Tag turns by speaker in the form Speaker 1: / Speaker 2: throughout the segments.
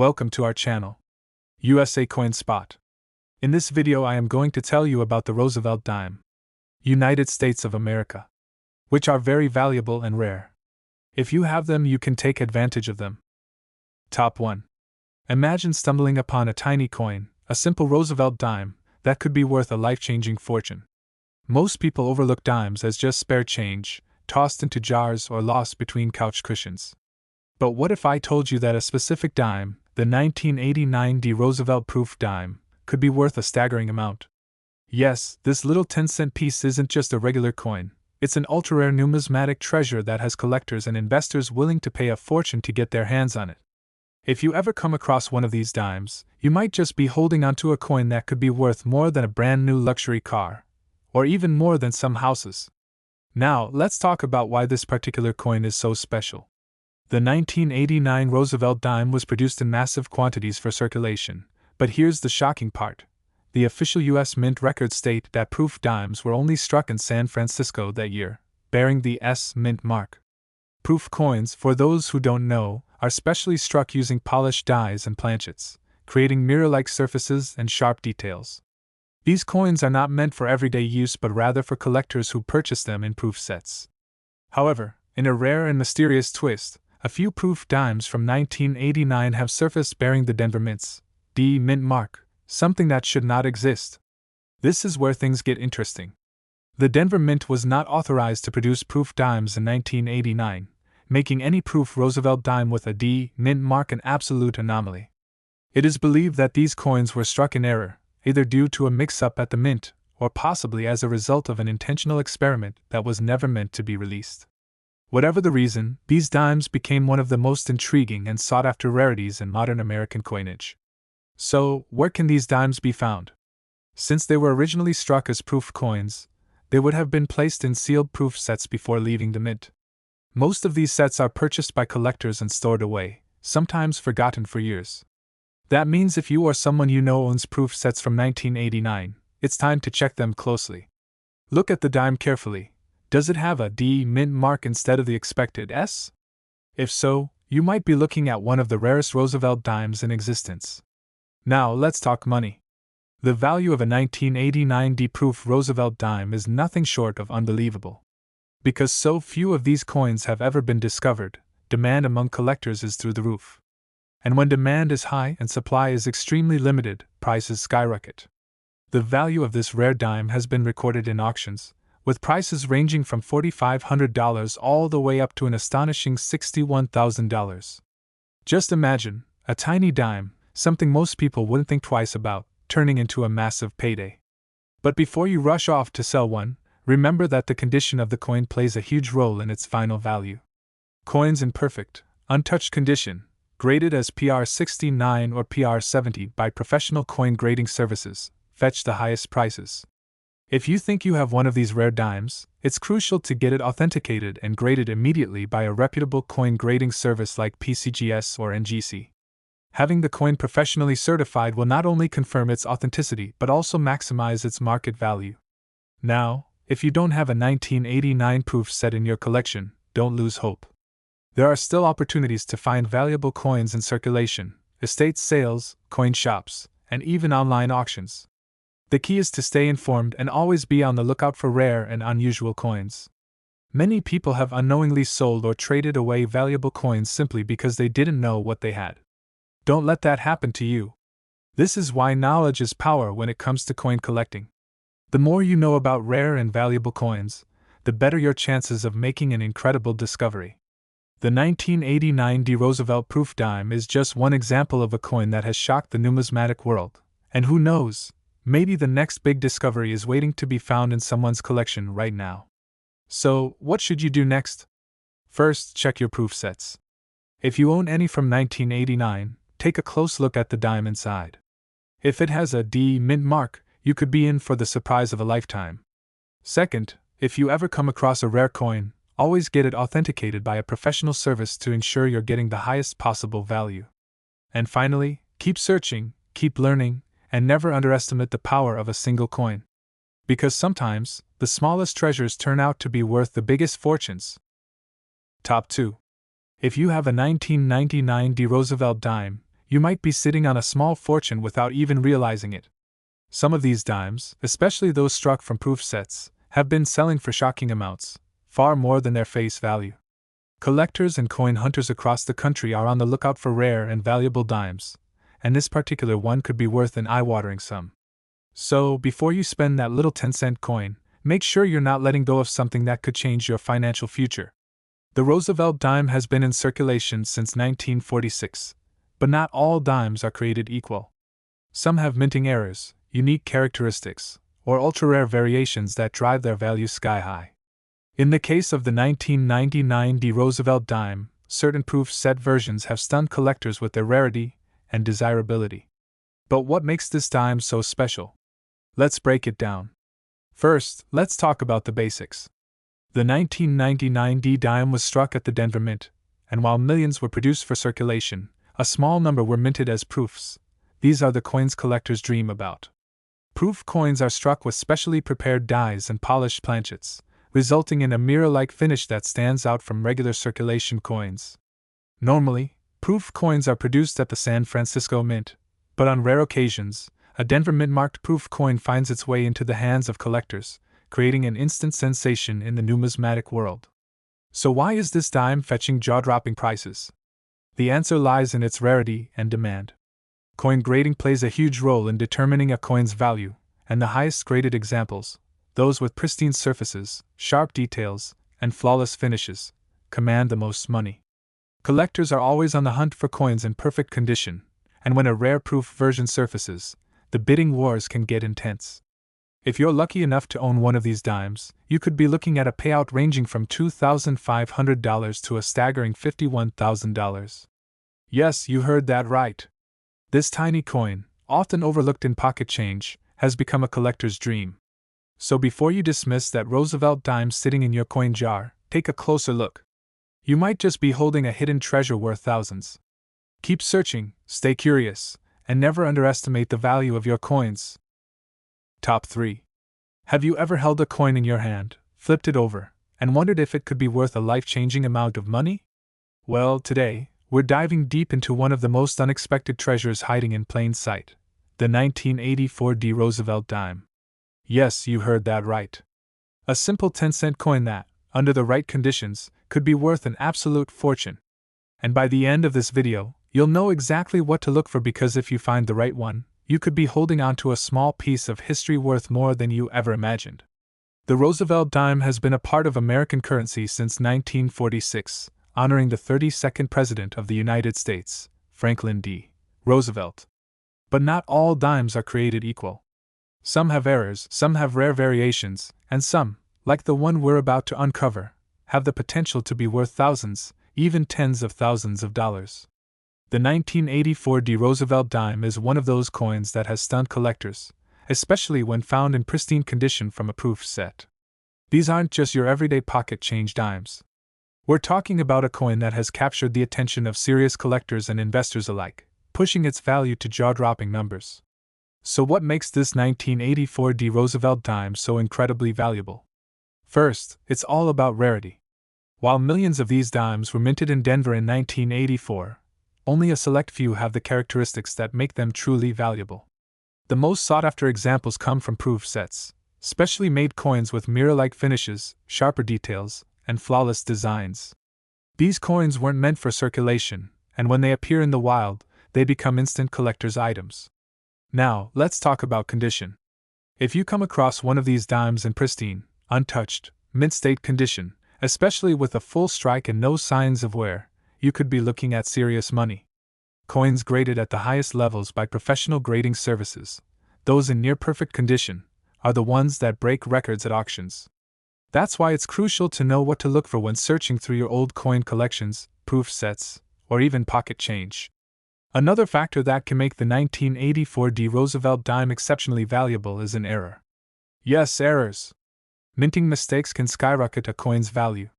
Speaker 1: Welcome to our channel, USA Coin Spot. In this video I am going to tell you about the Roosevelt dime, United States of America, which are very valuable and rare. If you have them, you can take advantage of them. Top 1. Imagine stumbling upon a tiny coin, a simple Roosevelt dime, that could be worth a life-changing fortune. Most people overlook dimes as just spare change, tossed into jars or lost between couch cushions. But what if I told you that a specific dime, the 1989 D Roosevelt proof dime, could be worth a staggering amount? Yes, this little 10-cent piece isn't just a regular coin, it's an ultra-rare numismatic treasure that has collectors and investors willing to pay a fortune to get their hands on it. If you ever come across one of these dimes, you might just be holding onto a coin that could be worth more than a brand new luxury car, or even more than some houses. Now, let's talk about why this particular coin is so special. The 1989 Roosevelt dime was produced in massive quantities for circulation, but here's the shocking part. The official U.S. Mint records state that proof dimes were only struck in San Francisco that year, bearing the S Mint mark. Proof coins, for those who don't know, are specially struck using polished dies and planchets, creating mirror-like surfaces and sharp details. These coins are not meant for everyday use but rather for collectors who purchase them in proof sets. However, in a rare and mysterious twist, a few proof dimes from 1989 have surfaced bearing the Denver Mint's D Mint mark, something that should not exist. This is where things get interesting. The Denver Mint was not authorized to produce proof dimes in 1989, making any proof Roosevelt dime with a D Mint mark an absolute anomaly. It is believed that these coins were struck in error, either due to a mix-up at the Mint, or possibly as a result of an intentional experiment that was never meant to be released. Whatever the reason, these dimes became one of the most intriguing and sought-after rarities in modern American coinage. So, where can these dimes be found? Since they were originally struck as proof coins, they would have been placed in sealed proof sets before leaving the Mint. Most of these sets are purchased by collectors and stored away, sometimes forgotten for years. That means if you or someone you know owns proof sets from 1989, it's time to check them closely. Look at the dime carefully. Does it have a D Mint mark instead of the expected S? If so, you might be looking at one of the rarest Roosevelt dimes in existence. Now let's talk money. The value of a 1989 D proof Roosevelt dime is nothing short of unbelievable. Because so few of these coins have ever been discovered, demand among collectors is through the roof. And when demand is high and supply is extremely limited, prices skyrocket. The value of this rare dime has been recorded in auctions, with prices ranging from $4,500 all the way up to an astonishing $61,000. Just imagine, a tiny dime, something most people wouldn't think twice about, turning into a massive payday. But before you rush off to sell one, remember that the condition of the coin plays a huge role in its final value. Coins in perfect, untouched condition, graded as PR 69 or PR 70 by professional coin grading services, fetch the highest prices. If you think you have one of these rare dimes, it's crucial to get it authenticated and graded immediately by a reputable coin grading service like PCGS or NGC. Having the coin professionally certified will not only confirm its authenticity but also maximize its market value. Now, if you don't have a 1989 proof set in your collection, don't lose hope. There are still opportunities to find valuable coins in circulation, estate sales, coin shops, and even online auctions. The key is to stay informed and always be on the lookout for rare and unusual coins. Many people have unknowingly sold or traded away valuable coins simply because they didn't know what they had. Don't let that happen to you. This is why knowledge is power when it comes to coin collecting. The more you know about rare and valuable coins, the better your chances of making an incredible discovery. The 1989 D Roosevelt proof dime is just one example of a coin that has shocked the numismatic world, and who knows, maybe the next big discovery is waiting to be found in someone's collection right now. So, what should you do next? First, check your proof sets. If you own any from 1989, take a close look at the dime inside. If it has a D Mint mark, you could be in for the surprise of a lifetime. Second, if you ever come across a rare coin, always get it authenticated by a professional service to ensure you're getting the highest possible value. And finally, keep searching, keep learning, and never underestimate the power of a single coin. Because sometimes, the smallest treasures turn out to be worth the biggest fortunes. Top 2. If you have a 1999 D Roosevelt dime, you might be sitting on a small fortune without even realizing it. Some of these dimes, especially those struck from proof sets, have been selling for shocking amounts, far more than their face value. Collectors and coin hunters across the country are on the lookout for rare and valuable dimes, and this particular one could be worth an eye-watering sum. So, before you spend that little 10-cent coin, make sure you're not letting go of something that could change your financial future. The Roosevelt dime has been in circulation since 1946, but not all dimes are created equal. Some have minting errors, unique characteristics, or ultra-rare variations that drive their value sky-high. In the case of the 1999 Roosevelt dime, certain proof set versions have stunned collectors with their rarity and desirability. But what makes this dime so special? Let's break it down. First, let's talk about the basics. The 1999 dime was struck at the Denver Mint, and while millions were produced for circulation, a small number were minted as proofs. These are the coins collectors dream about. Proof coins are struck with specially prepared dies and polished planchets, resulting in a mirror-like finish that stands out from regular circulation coins. Normally, proof coins are produced at the San Francisco Mint, but on rare occasions, a Denver Mint-marked proof coin finds its way into the hands of collectors, creating an instant sensation in the numismatic world. So why is this dime fetching jaw-dropping prices? The answer lies in its rarity and demand. Coin grading plays a huge role in determining a coin's value, and the highest graded examples, those with pristine surfaces, sharp details, and flawless finishes, command the most money. Collectors are always on the hunt for coins in perfect condition, and when a rare proof version surfaces, the bidding wars can get intense. If you're lucky enough to own one of these dimes, you could be looking at a payout ranging from $2,500 to a staggering $51,000. Yes, you heard that right. This tiny coin, often overlooked in pocket change, has become a collector's dream. So before you dismiss that Roosevelt dime sitting in your coin jar, take a closer look. You might just be holding a hidden treasure worth thousands. Keep searching, stay curious, and never underestimate the value of your coins. Top 3. Have you ever held a coin in your hand, flipped it over, and wondered if it could be worth a life-changing amount of money? Well, today, we're diving deep into one of the most unexpected treasures hiding in plain sight, the 1984 Roosevelt dime. Yes, you heard that right. A simple 10-cent coin that, under the right conditions, could be worth an absolute fortune. And by the end of this video, you'll know exactly what to look for, because if you find the right one, you could be holding on to a small piece of history worth more than you ever imagined. The Roosevelt dime has been a part of American currency since 1946, honoring the 32nd President of the United States, Franklin D. Roosevelt. But not all dimes are created equal. Some have errors, some have rare variations, and some, like the one we're about to uncover, have the potential to be worth thousands, even tens of thousands of dollars. The 1984 Roosevelt dime is one of those coins that has stunned collectors, especially when found in pristine condition from a proof set. These aren't just your everyday pocket change dimes. We're talking about a coin that has captured the attention of serious collectors and investors alike, pushing its value to jaw-dropping numbers. So what makes this 1984 Roosevelt dime so incredibly valuable? First, it's all about rarity. While millions of these dimes were minted in Denver in 1984, only a select few have the characteristics that make them truly valuable. The most sought-after examples come from proof sets, specially made coins with mirror-like finishes, sharper details, and flawless designs. These coins weren't meant for circulation, and when they appear in the wild, they become instant collector's items. Now, let's talk about condition. If you come across one of these dimes in pristine, untouched, mint-state condition, especially with a full strike and no signs of wear, you could be looking at serious money. Coins graded at the highest levels by professional grading services, those in near-perfect condition, are the ones that break records at auctions. That's why it's crucial to know what to look for when searching through your old coin collections, proof sets, or even pocket change. Another factor that can make the 1984 Roosevelt dime exceptionally valuable is an error. Yes, errors. Minting mistakes can skyrocket a coin's value.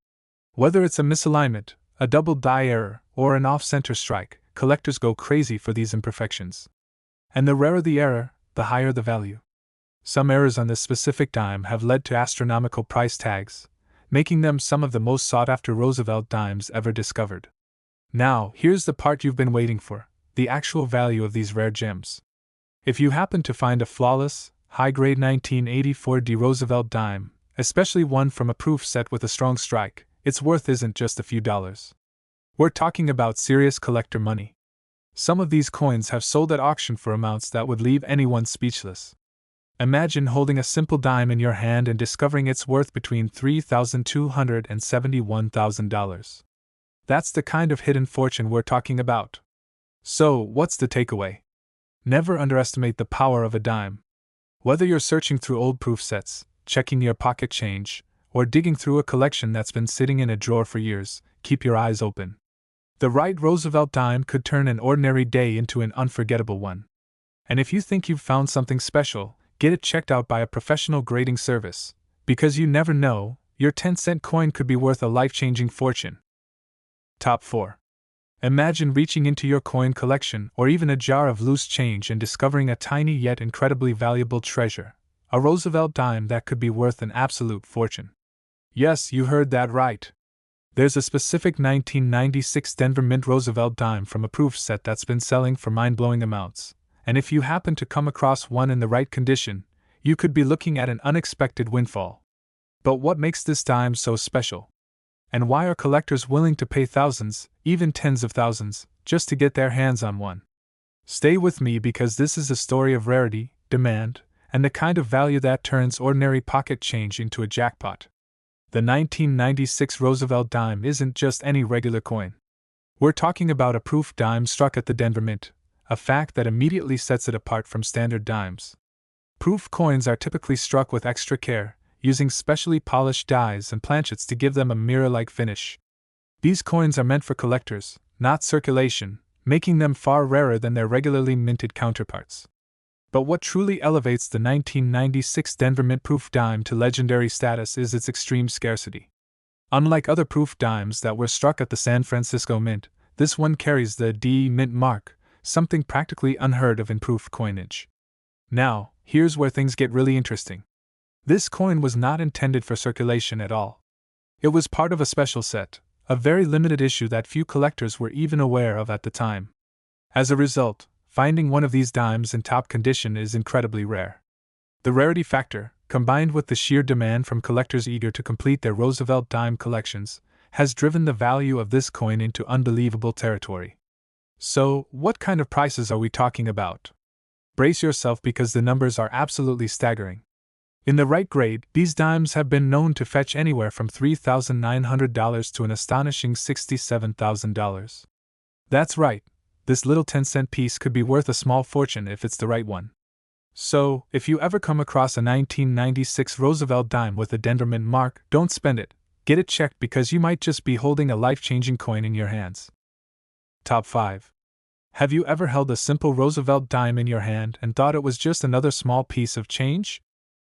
Speaker 1: Whether it's a misalignment, a double die error, or an off-center strike, collectors go crazy for these imperfections. And the rarer the error, the higher the value. Some errors on this specific dime have led to astronomical price tags, making them some of the most sought-after Roosevelt dimes ever discovered. Now, here's the part you've been waiting for. the actual value of these rare gems. If you happen to find a flawless, high-grade 1984 Roosevelt dime, especially one from a proof set with a strong strike, its worth isn't just a few dollars. We're talking about serious collector money. Some of these coins have sold at auction for amounts that would leave anyone speechless. Imagine holding a simple dime in your hand and discovering it's worth between $3,200 and $71,000. That's the kind of hidden fortune we're talking about. So, what's the takeaway? Never underestimate the power of a dime. Whether you're searching through old proof sets, checking your pocket change, or digging through a collection that's been sitting in a drawer for years, keep your eyes open. The right Roosevelt dime could turn an ordinary day into an unforgettable one. And if you think you've found something special, get it checked out by a professional grading service, because you never know, your 10-cent coin could be worth a life-changing fortune. Top 4. Imagine reaching into your coin collection or even a jar of loose change and discovering a tiny yet incredibly valuable treasure, a Roosevelt dime that could be worth an absolute fortune. Yes, you heard that right. There's a specific 1996 Denver Mint Roosevelt dime from a proof set that's been selling for mind-blowing amounts, and if you happen to come across one in the right condition, you could be looking at an unexpected windfall. But what makes this dime so special? And why are collectors willing to pay thousands, even tens of thousands, just to get their hands on one? Stay with me because this is a story of rarity, demand, and the kind of value that turns ordinary pocket change into a jackpot. The 1996 Roosevelt dime isn't just any regular coin. We're talking about a proof dime struck at the Denver Mint, a fact that immediately sets it apart from standard dimes. Proof coins are typically struck with extra care, using specially polished dies and planchets to give them a mirror-like finish. These coins are meant for collectors, not circulation, making them far rarer than their regularly minted counterparts. But what truly elevates the 1996 Denver Mint proof dime to legendary status is its extreme scarcity. Unlike other proof dimes that were struck at the San Francisco Mint, this one carries the D Mint mark, something practically unheard of in proof coinage. Now, here's where things get really interesting. This coin was not intended for circulation at all. It was part of a special set, a very limited issue that few collectors were even aware of at the time. As a result, finding one of these dimes in top condition is incredibly rare. The rarity factor, combined with the sheer demand from collectors eager to complete their Roosevelt dime collections, has driven the value of this coin into unbelievable territory. So, what kind of prices are we talking about? Brace yourself because the numbers are absolutely staggering. In the right grade, these dimes have been known to fetch anywhere from $3,900 to an astonishing $67,000. That's right, this little 10-cent piece could be worth a small fortune if it's the right one. So, if you ever come across a 1996 Roosevelt dime with a Denver Mint mark, don't spend it, get it checked because you might just be holding a life-changing coin in your hands. Top 5. Have you ever held a simple Roosevelt dime in your hand and thought it was just another small piece of change?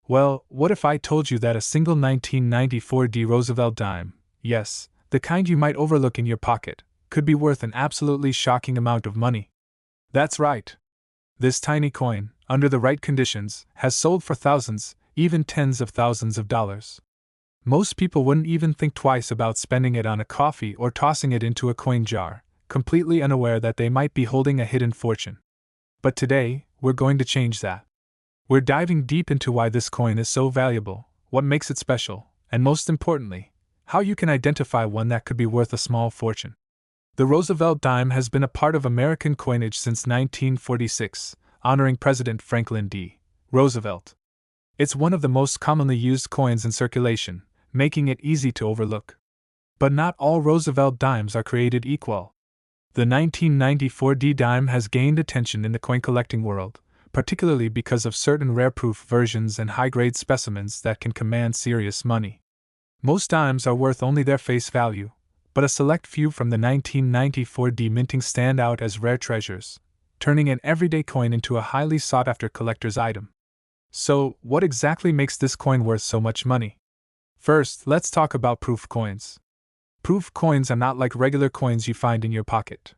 Speaker 1: Well, what if I told you that a single 1994 Roosevelt dime, yes, the kind you might overlook in your pocket, could be worth an absolutely shocking amount of money? That's right. This tiny coin, under the right conditions, has sold for thousands, even tens of thousands of dollars. Most people wouldn't even think twice about spending it on a coffee or tossing it into a coin jar, completely unaware that they might be holding a hidden fortune. But today, we're going to change that. We're diving deep into why this coin is so valuable, what makes it special, and most importantly, how you can identify one that could be worth a small fortune. The Roosevelt dime has been a part of American coinage since 1946, honoring President Franklin D. Roosevelt. It's one of the most commonly used coins in circulation, making it easy to overlook. But not all Roosevelt dimes are created equal. The 1994 dime has gained attention in the coin collecting world, particularly because of certain rare proof versions and high-grade specimens that can command serious money. Most dimes are worth only their face value, but a select few from the 1994 minting stand out as rare treasures, turning an everyday coin into a highly sought-after collector's item. So, what exactly makes this coin worth so much money? First, let's talk about proof coins. Proof coins are not like regular coins you find in your pocket.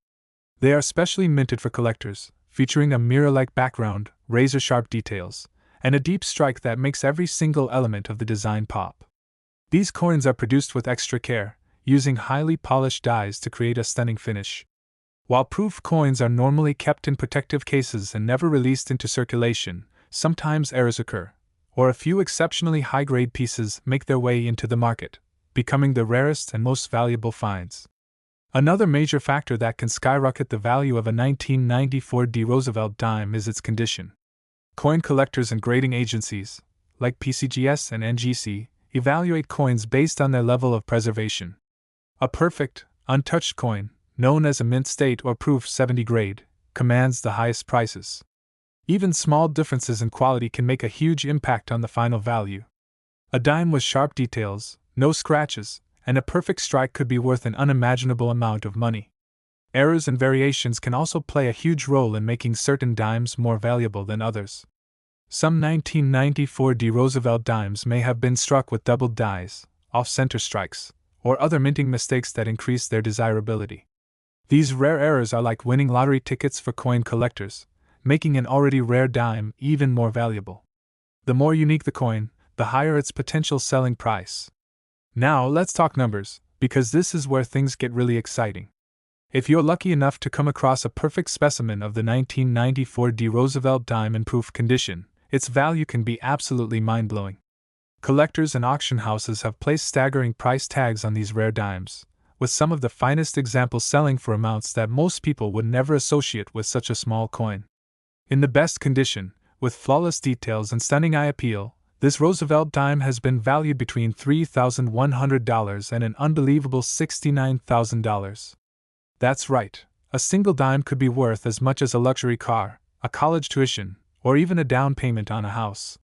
Speaker 1: They are specially minted for collectors, featuring a mirror-like background, razor-sharp details, and a deep strike that makes every single element of the design pop. These coins are produced with extra care, using highly polished dies to create a stunning finish. While proof coins are normally kept in protective cases and never released into circulation, sometimes errors occur, or a few exceptionally high-grade pieces make their way into the market, becoming the rarest and most valuable finds. Another major factor that can skyrocket the value of a 1994 Roosevelt dime is its condition. Coin collectors and grading agencies, like PCGS and NGC, evaluate coins based on their level of preservation. A perfect, untouched coin, known as a mint state or proof 70 grade, commands the highest prices. Even small differences in quality can make a huge impact on the final value. A dime with sharp details, no scratches, and a perfect strike could be worth an unimaginable amount of money. Errors and variations can also play a huge role in making certain dimes more valuable than others. Some 1994 Roosevelt dimes may have been struck with doubled dies, off-center strikes, or other minting mistakes that increase their desirability. These rare errors are like winning lottery tickets for coin collectors, making an already rare dime even more valuable. The more unique the coin, the higher its potential selling price. Now let's talk numbers, because this is where things get really exciting. If you're lucky enough to come across a perfect specimen of the 1994 Roosevelt dime in proof condition, its value can be absolutely mind-blowing. Collectors and auction houses have placed staggering price tags on these rare dimes, with some of the finest examples selling for amounts that most people would never associate with such a small coin. In the best condition, with flawless details and stunning eye appeal, this Roosevelt dime has been valued between $3,100 and an unbelievable $69,000. That's right, a single dime could be worth as much as a luxury car, a college tuition, or even a down payment on a house.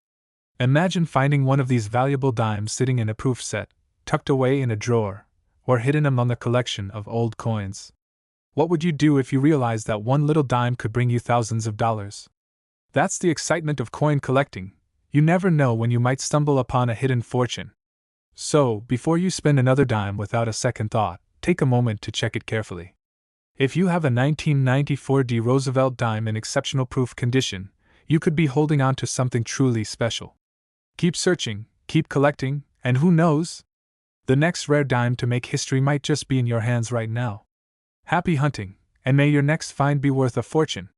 Speaker 1: Imagine finding one of these valuable dimes sitting in a proof set, tucked away in a drawer, or hidden among a collection of old coins. What would you do if you realized that one little dime could bring you thousands of dollars? That's the excitement of coin collecting. You never know when you might stumble upon a hidden fortune. So, before you spend another dime without a second thought, take a moment to check it carefully. If you have a 1994 Roosevelt dime in exceptional proof condition, you could be holding on to something truly special. Keep searching, keep collecting, and who knows? The next rare dime to make history might just be in your hands right now. Happy hunting, and may your next find be worth a fortune.